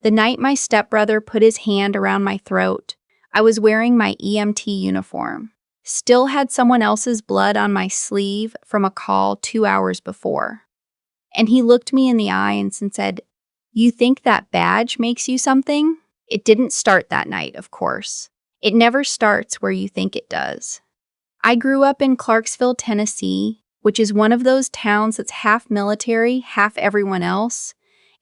The night my stepbrother put his hand around my throat, I was wearing my EMT uniform. Still had someone else's blood on my sleeve from a call 2 hours before. And he looked me in the eye and said, "You think that badge makes you something?" It didn't start that night, of course. It never starts where you think it does. I grew up in Clarksville, Tennessee, which is one of those towns that's half military, half everyone else,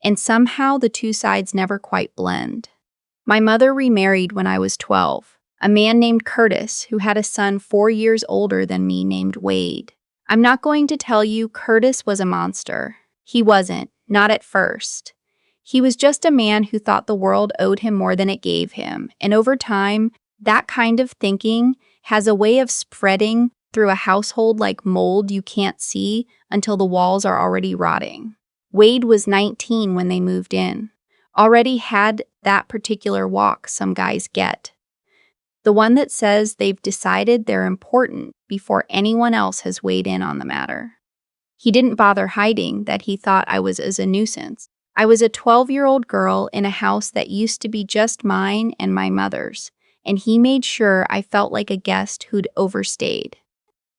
and somehow the two sides never quite blend. My mother remarried when I was 12, a man named Curtis who had a son 4 years older than me named Wade. I'm not going to tell you Curtis was a monster. He wasn't, not at first. He was just a man who thought the world owed him more than it gave him, and over time, that kind of thinking has a way of spreading through a household like mold you can't see until the walls are already rotting. Wade was 19 when they moved in. Already had that particular walk some guys get. The one that says they've decided they're important before anyone else has weighed in on the matter. He didn't bother hiding that he thought I was as a nuisance. I was a 12-year-old girl in a house that used to be just mine and my mother's, and he made sure I felt like a guest who'd overstayed.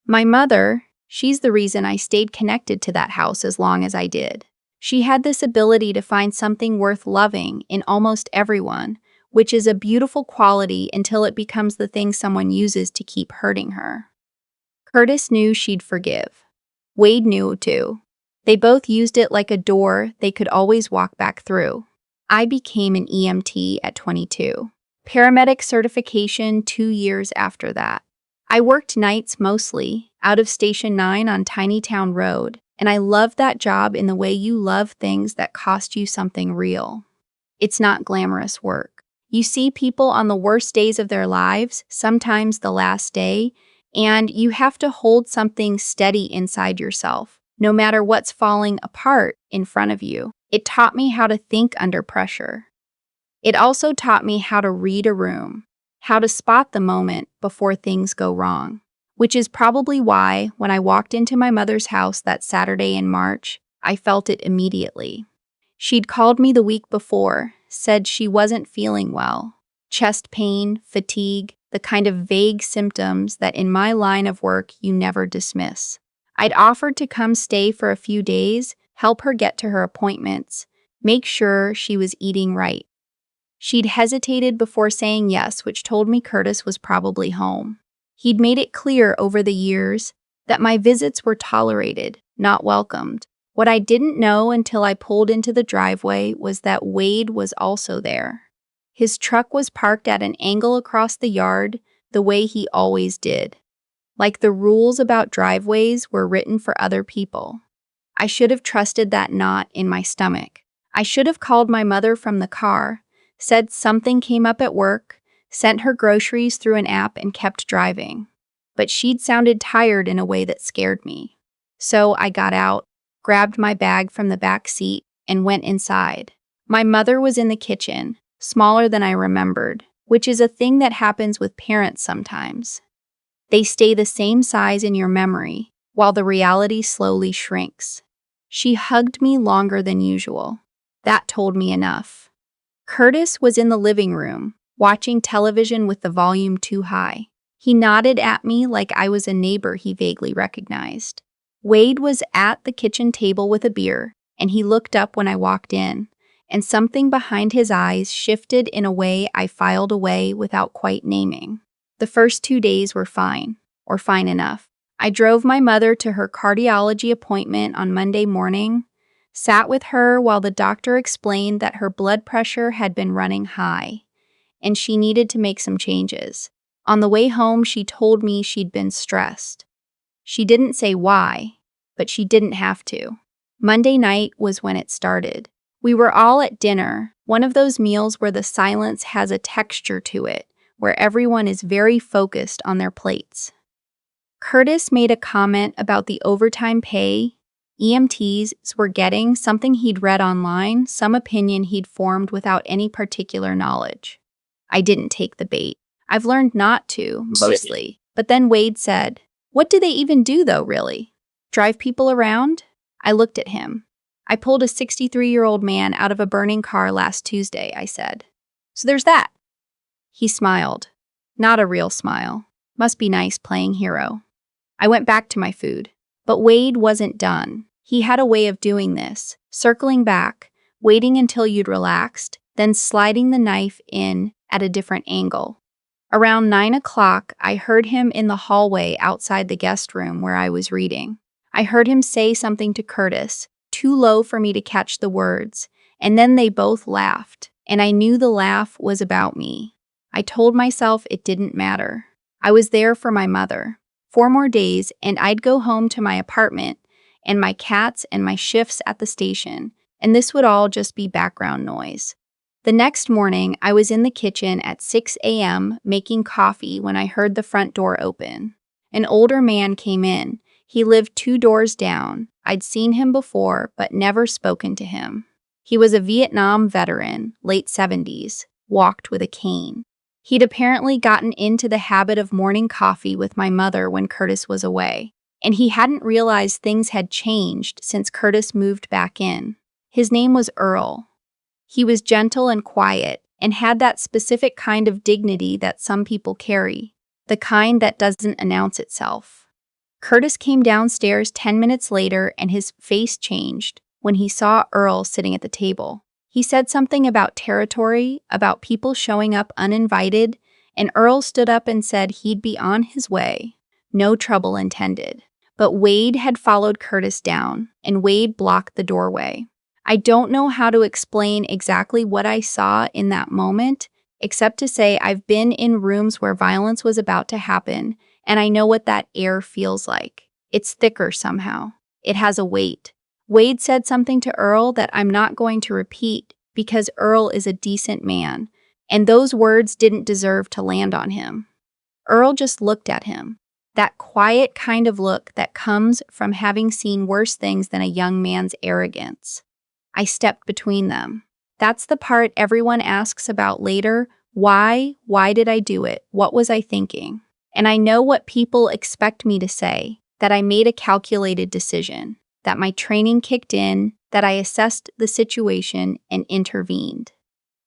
My mother, she's the reason I stayed connected to that house as long as I did. She had this ability to find something worth loving in almost everyone, which is a beautiful quality until it becomes the thing someone uses to keep hurting her. Curtis knew she'd forgive. Wade knew too. They both used it like a door they could always walk back through. I became an EMT at 22. Paramedic certification 2 years after that. I worked nights mostly, out of Station 9 on Tiny Town Road, and I loved that job in the way you love things that cost you something real. It's not glamorous work. You see people on the worst days of their lives, sometimes the last day, and you have to hold something steady inside yourself, no matter what's falling apart in front of you. It taught me how to think under pressure. It also taught me how to read a room, how to spot the moment before things go wrong, which is probably why when I walked into my mother's house that Saturday in March, I felt it immediately. She'd called me the week before, said she wasn't feeling well. Chest pain, fatigue, the kind of vague symptoms that in my line of work you never dismiss. I'd offered to come stay for a few days, help her get to her appointments, make sure she was eating right. She'd hesitated before saying yes, which told me Curtis was probably home. He'd made it clear over the years that my visits were tolerated, not welcomed. What I didn't know until I pulled into the driveway was that Wade was also there. His truck was parked at an angle across the yard, the way he always did. Like the rules about driveways were written for other people. I should have trusted that knot in my stomach. I should have called my mother from the car, said something came up at work, sent her groceries through an app and kept driving. But she'd sounded tired in a way that scared me. So I got out, grabbed my bag from the back seat, and went inside. My mother was in the kitchen, smaller than I remembered, which is a thing that happens with parents sometimes. They stay the same size in your memory, while the reality slowly shrinks. She hugged me longer than usual. That told me enough. Curtis was in the living room, watching television with the volume too high. He nodded at me like I was a neighbor he vaguely recognized. Wade was at the kitchen table with a beer, and he looked up when I walked in, and something behind his eyes shifted in a way I filed away without quite naming. The first 2 days were fine, or fine enough. I drove my mother to her cardiology appointment on Monday morning, sat with her while the doctor explained that her blood pressure had been running high, and she needed to make some changes. On the way home, she told me she'd been stressed. She didn't say why, but she didn't have to. Monday night was when it started. We were all at dinner, one of those meals where the silence has a texture to it, where everyone is very focused on their plates. Curtis made a comment about the overtime pay EMTs were getting, something he'd read online, some opinion he'd formed without any particular knowledge. I didn't take the bait. I've learned not to, mostly. But then Wade said, "What do they even do though, really? Drive people around?" I looked at him. I pulled a 63-year-old man out of a burning car last Tuesday, I said. So there's that. He smiled. Not a real smile. Must be nice playing hero. I went back to my food. But Wade wasn't done. He had a way of doing this, circling back, waiting until you'd relaxed, then sliding the knife in at a different angle. Around 9 o'clock, I heard him in the hallway outside the guest room where I was reading. I heard him say something to Curtis, too low for me to catch the words, and then they both laughed, and I knew the laugh was about me. I told myself it didn't matter. I was there for my mother. 4 more days, and I'd go home to my apartment, and my cats and my shifts at the station, and this would all just be background noise. The next morning, I was in the kitchen at 6 a.m. making coffee when I heard the front door open. An older man came in. He lived 2 doors down. I'd seen him before, but never spoken to him. He was a Vietnam veteran, late 70s, walked with a cane. He'd apparently gotten into the habit of morning coffee with my mother when Curtis was away, and he hadn't realized things had changed since Curtis moved back in. His name was Earl. He was gentle and quiet, and had that specific kind of dignity that some people carry, the kind that doesn't announce itself. Curtis came downstairs 10 minutes later, and his face changed when he saw Earl sitting at the table. He said something about territory, about people showing up uninvited, and Earl stood up and said he'd be on his way. No trouble intended. But Wade had followed Curtis down, and Wade blocked the doorway. I don't know how to explain exactly what I saw in that moment, except to say I've been in rooms where violence was about to happen, and I know what that air feels like. It's thicker somehow. It has a weight. Wade said something to Earl that I'm not going to repeat because Earl is a decent man, and those words didn't deserve to land on him. Earl just looked at him, that quiet kind of look that comes from having seen worse things than a young man's arrogance. I stepped between them. That's the part everyone asks about later. Why? Why did I do it? What was I thinking? And I know what people expect me to say, that I made a calculated decision, that my training kicked in, that I assessed the situation and intervened.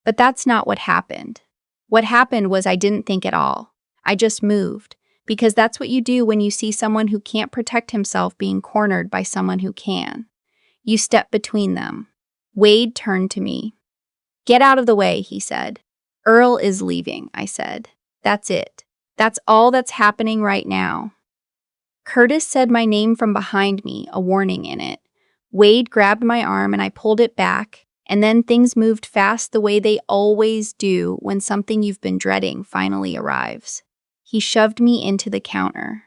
But that's not what happened. What happened was I didn't think at all. I just moved, because that's what you do when you see someone who can't protect himself being cornered by someone who can. You step between them. Wade turned to me. "Get out of the way," he said. "Earl is leaving," I said. "That's it. That's all that's happening right now." Curtis said my name from behind me, a warning in it. Wade grabbed my arm and I pulled it back, and then things moved fast the way they always do when something you've been dreading finally arrives. He shoved me into the counter.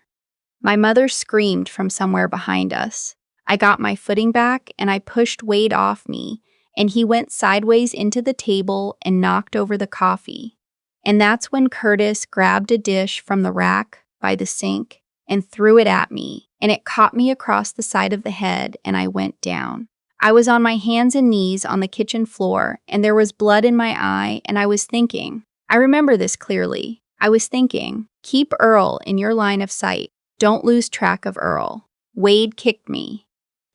My mother screamed from somewhere behind us. I got my footing back and I pushed Wade off me, and he went sideways into the table and knocked over the coffee. And that's when Curtis grabbed a dish from the rack by the sink and threw it at me, and it caught me across the side of the head, and I went down. I was on my hands and knees on the kitchen floor, and there was blood in my eye, and I was thinking, I remember this clearly, I was thinking, keep Earl in your line of sight. Don't lose track of Earl. Wade kicked me.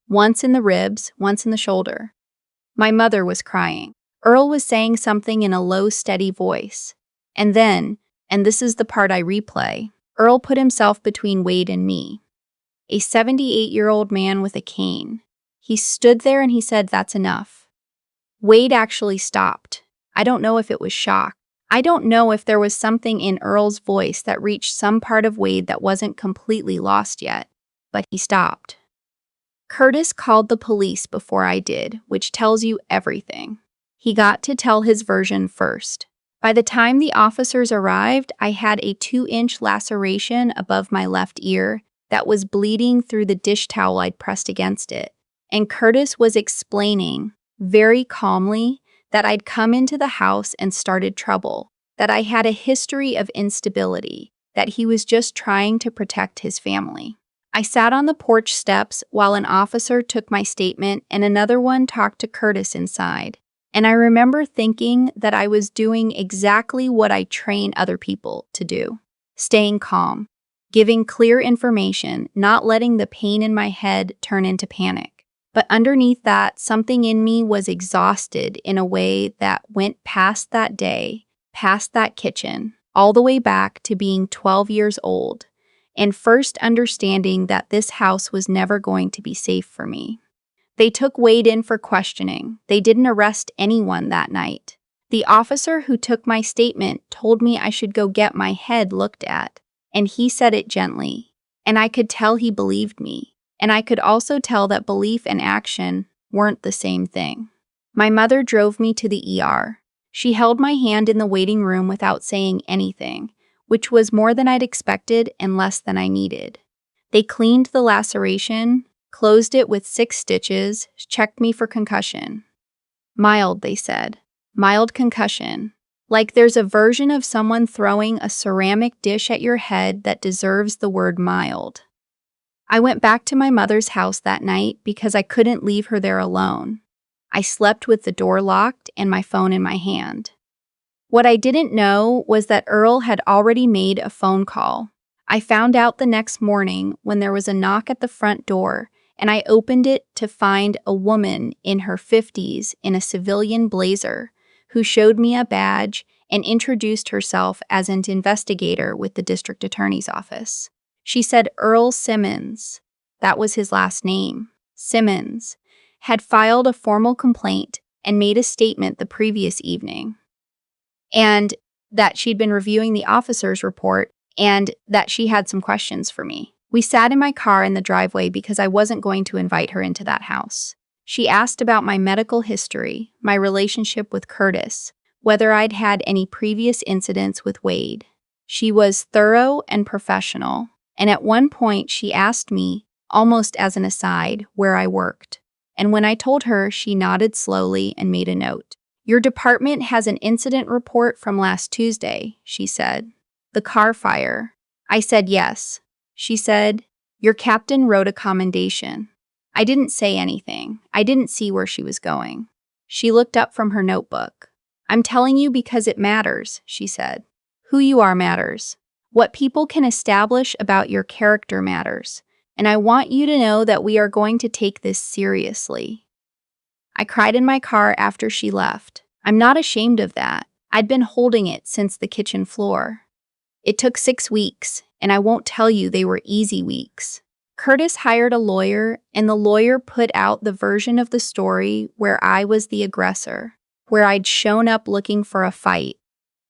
Once in the ribs, once in the shoulder. My mother was crying. Earl was saying something in a low, steady voice. And then, and this is the part I replay, Earl put himself between Wade and me. A 78-year-old man with a cane. He stood there and he said, "That's enough." Wade actually stopped. I don't know if it was shock. I don't know if there was something in Earl's voice that reached some part of Wade that wasn't completely lost yet, but he stopped. Curtis called the police before I did, which tells you everything. He got to tell his version first. By the time the officers arrived, I had a 2-inch laceration above my left ear that was bleeding through the dish towel I'd pressed against it. And Curtis was explaining, very calmly, that I'd come into the house and started trouble, that I had a history of instability, that he was just trying to protect his family. I sat on the porch steps while an officer took my statement and another one talked to Curtis inside. And I remember thinking that I was doing exactly what I train other people to do. Staying calm, giving clear information, not letting the pain in my head turn into panic. But underneath that, something in me was exhausted in a way that went past that day, past that kitchen, all the way back to being 12 years old, and first understanding that this house was never going to be safe for me. They took Wade in for questioning. They didn't arrest anyone that night. The officer who took my statement told me I should go get my head looked at, and he said it gently, and I could tell he believed me, and I could also tell that belief and action weren't the same thing. My mother drove me to the ER. She held my hand in the waiting room without saying anything, which was more than I'd expected and less than I needed. They cleaned the laceration, closed it with 6 stitches, checked me for concussion. Mild, they said. Mild concussion. Like there's a version of someone throwing a ceramic dish at your head that deserves the word mild. I went back to my mother's house that night because I couldn't leave her there alone. I slept with the door locked and my phone in my hand. What I didn't know was that Earl had already made a phone call. I found out the next morning when there was a knock at the front door, and I opened it to find a woman in her 50s in a civilian blazer who showed me a badge and introduced herself as an investigator with the district attorney's office. She said Earl Simmons, that was his last name, Simmons, had filed a formal complaint and made a statement the previous evening, and that she'd been reviewing the officer's report and that she had some questions for me. We sat in my car in the driveway because I wasn't going to invite her into that house. She asked about my medical history, my relationship with Curtis, whether I'd had any previous incidents with Wade. She was thorough and professional, and at one point she asked me, almost as an aside, where I worked. And when I told her, she nodded slowly and made a note. "Your department has an incident report from last Tuesday," she said. "The car fire." I said yes. She said, "Your captain wrote a commendation." I didn't say anything. I didn't see where she was going. She looked up from her notebook. "I'm telling you because it matters," she said. "Who you are matters. What people can establish about your character matters. And I want you to know that we are going to take this seriously." I cried in my car after she left. I'm not ashamed of that. I'd been holding it since the kitchen floor. It took 6 weeks, and I won't tell you they were easy weeks. Curtis hired a lawyer, and the lawyer put out the version of the story where I was the aggressor, where I'd shown up looking for a fight,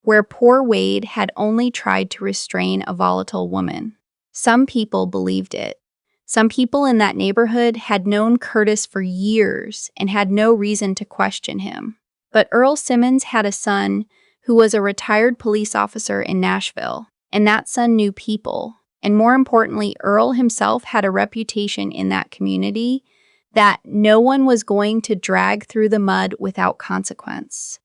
where poor Wade had only tried to restrain a volatile woman. Some people believed it. Some people in that neighborhood had known Curtis for years and had no reason to question him. But Earl Simmons had a son who was a retired police officer in Nashville, and that son knew people. And more importantly, Earl himself had a reputation in that community that no one was going to drag through the mud without consequence.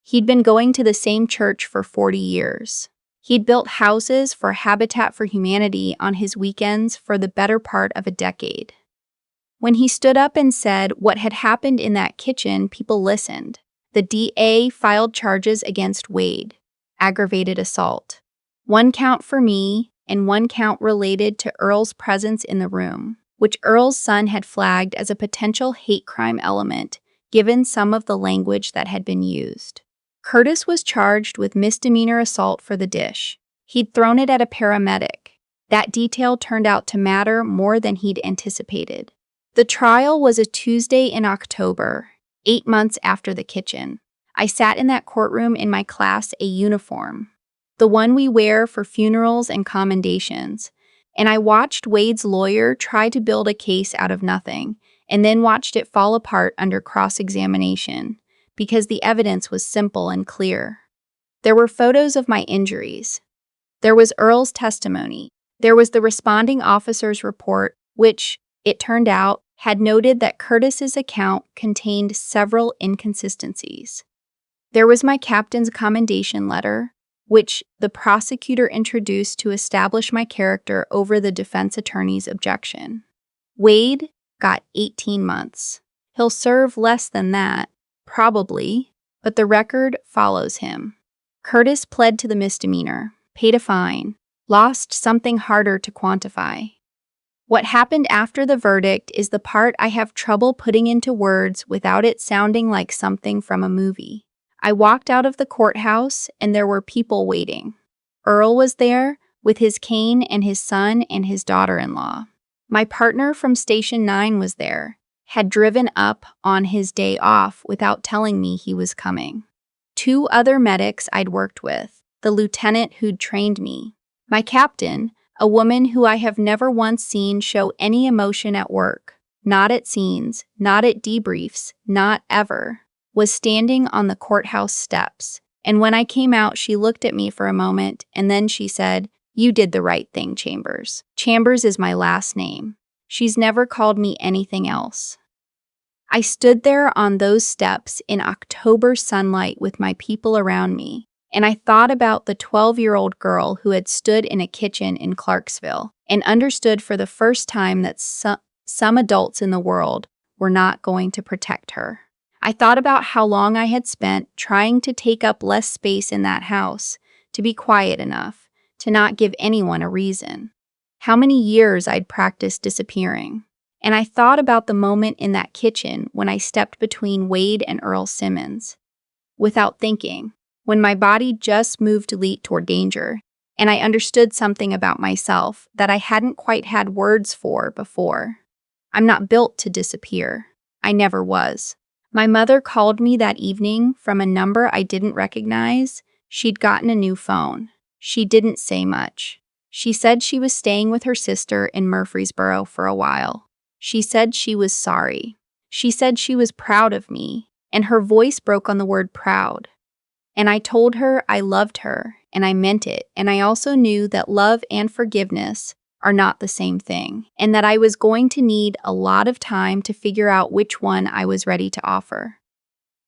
He'd been going to the same church for 40 years. He'd built houses for Habitat for Humanity on his weekends for the better part of a decade. When he stood up and said what had happened in that kitchen, people listened. The DA filed charges against Wade, aggravated assault. 1 count for me, and 1 count related to Earl's presence in the room, which Earl's son had flagged as a potential hate crime element, given some of the language that had been used. Curtis was charged with misdemeanor assault for the dish. He'd thrown it at a paramedic. That detail turned out to matter more than he'd anticipated. The trial was a Tuesday in October, 8 months after the kitchen. I sat in that courtroom in my Class A uniform, the one we wear for funerals and commendations, and I watched Wade's lawyer try to build a case out of nothing, and then watched it fall apart under cross-examination, because the evidence was simple and clear. There were photos of my injuries. There was Earl's testimony. There was the responding officer's report, which, it turned out, had noted that Curtis's account contained several inconsistencies. There was my captain's commendation letter, which the prosecutor introduced to establish my character over the defense attorney's objection. Wade got 18 months. He'll serve less than that, probably, but the record follows him. Curtis pled to the misdemeanor, paid a fine, lost something harder to quantify. What happened after the verdict is the part I have trouble putting into words without it sounding like something from a movie. I walked out of the courthouse and there were people waiting. Earl was there with his cane and his son and his daughter-in-law. My partner from Station 9 was there, had driven up on his day off without telling me he was coming. 2 other medics I'd worked with, the lieutenant who'd trained me, my captain, a woman who I have never once seen show any emotion at work, not at scenes, not at debriefs, not ever, was standing on the courthouse steps. And when I came out, she looked at me for a moment, and then she said, "You did the right thing, Chambers." Chambers is my last name. She's never called me anything else. I stood there on those steps in October sunlight with my people around me, and I thought about the 12-year-old girl who had stood in a kitchen in Clarksville and understood for the first time that some adults in the world were not going to protect her. I thought about how long I had spent trying to take up less space in that house, to be quiet enough, to not give anyone a reason. How many years I'd practiced disappearing. And I thought about the moment in that kitchen when I stepped between Wade and Earl Simmons. Without thinking, when my body just moved to leap toward danger, and I understood something about myself that I hadn't quite had words for before. I'm not built to disappear. I never was. My mother called me that evening from a number I didn't recognize. She'd gotten a new phone. She didn't say much. She said she was staying with her sister in Murfreesboro for a while. She said she was sorry. She said she was proud of me, and her voice broke on the word proud. And I told her I loved her, and I meant it, and I also knew that love and forgiveness are not the same thing, and that I was going to need a lot of time to figure out which one I was ready to offer.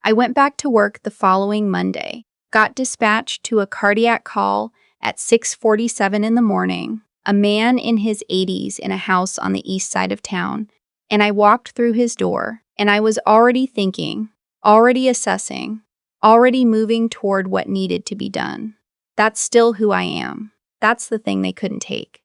I went back to work the following Monday, got dispatched to a cardiac call at 6:47 in the morning, a man in his 80s in a house on the east side of town, and I walked through his door, and I was already thinking, already assessing, already moving toward what needed to be done. That's still who I am. That's the thing they couldn't take.